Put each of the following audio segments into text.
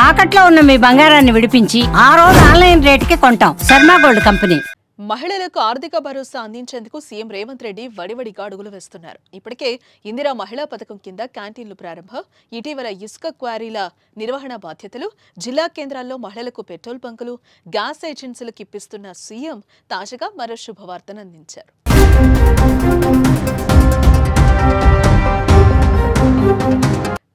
తాకట్లో ఉన్న మీ బంగారాన్ని విడిపించి ఆ రోజు ఆన్లైన్ రేటుకి కొంటాం. Sharma gold company. మహిళలకు ఆర్థిక భరోసా అందించేందుకు సీఎం రేవంత్ రెడ్డి వడివడిగా అడుగులు వేస్తున్నారు. ఇప్పటికే ఇందిరా మహిళా పథకం కింద క్యాంటీన్లు ప్రారంభం, ఇటీవల ఇసుక క్వారీల నిర్వహణ బాధ్యతలు, జిల్లా కేంద్రాల్లో మహిళలకు పెట్రోల్ బంకులు, గ్యాస్ ఏజెన్సీలకు ఇప్పిస్తున్న సీఎం తాజాగా మరో శుభవార్తను అందించారు.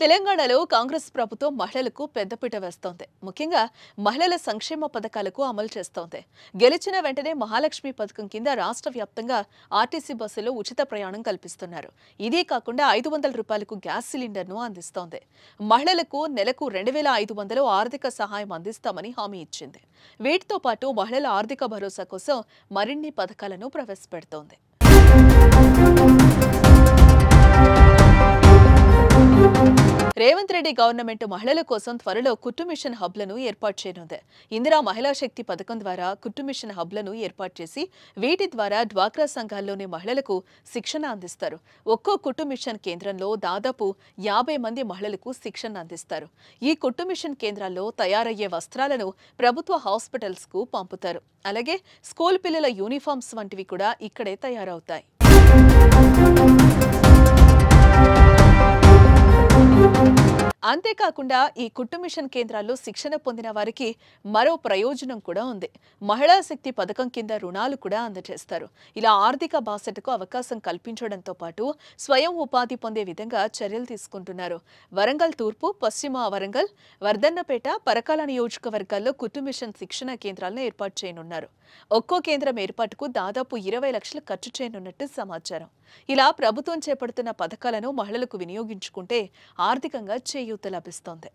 తెలంగాణలో కాంగ్రెస్ ప్రభుత్వం మహిళలకు పెద్దపీట వేస్తోంది. ముఖ్యంగా మహిళల సంక్షేమ పథకాలకు అమలు చేస్తోంది. గెలిచిన వెంటనే మహాలక్ష్మి పథకం కింద రాష్ట్ర వ్యాప్తంగా ఆర్టీసీ బస్సులో ఉచిత ప్రయాణం కల్పిస్తున్నారు. ఇదే కాకుండా 500 రూపాయలకు గ్యాస్ సిలిండర్ను అందిస్తోంది. మహిళలకు నెలకు 2500 ఆర్థిక సహాయం అందిస్తామని హామీ ఇచ్చింది. వీటితో పాటు మహిళల ఆర్థిక భరోసా కోసం మరిన్ని పథకాలను ప్రవేశపెడుతోంది. రేవంత్ రెడ్డి గవర్నమెంట్ మహిళల కోసం త్వరలో కుట్టు మిషన్ హబ్లను ఏర్పాటు చేయనుంది. ఇందిరా మహిళా శక్తి పథకం ద్వారా కుట్టు మిషన్ హబ్లను ఏర్పాటు చేసి వీటి ద్వారా డ్వాక్రా సంఘాల్లోని మహిళలకు శిక్షణ అందిస్తారు. ఒక్కో కుట్టు మిషన్ కేంద్రంలో దాదాపు 50 మంది మహిళలకు శిక్షణ అందిస్తారు. ఈ కుట్టు మిషన్ కేంద్రాల్లో తయారయ్యే వస్త్రాలను ప్రభుత్వ హాస్పిటల్స్ కు పంపుతారు. అలాగే స్కూల్ పిల్లల యూనిఫామ్స్ వంటివి కూడా ఇక్కడే తయారవుతాయి. అంతేకాకుండా ఈ కుట్టు మిషన్ కేంద్రాల్లో శిక్షణ పొందిన వారికి మరో ప్రయోజనం కూడా ఉంది. మహిళా శక్తి పథకం కింద రుణాలు కూడా అందజేస్తారు. ఇలా ఆర్థిక బాసటకు అవకాశం కల్పించడంతో పాటు స్వయం ఉపాధి పొందే విధంగా చర్యలు తీసుకుంటున్నారు. వరంగల్ తూర్పు, పశ్చిమ వరంగల్, వర్ధన్నపేట, పరకాల నియోజకవర్గాల్లో కుట్టు మిషన్ శిక్షణ కేంద్రాలను ఏర్పాటు చేయనున్నారు. ఒక్కో కేంద్రం ఏర్పాటుకు దాదాపు 20 లక్షలు ఖర్చు చేయనున్నట్టు సమాచారం. ఇలా ప్రభుత్వం చేపడుతున్న పథకాలను మహిళలకు వినియోగించుకుంటే ఆర్థికంగా చేయూత లభిస్తోంది.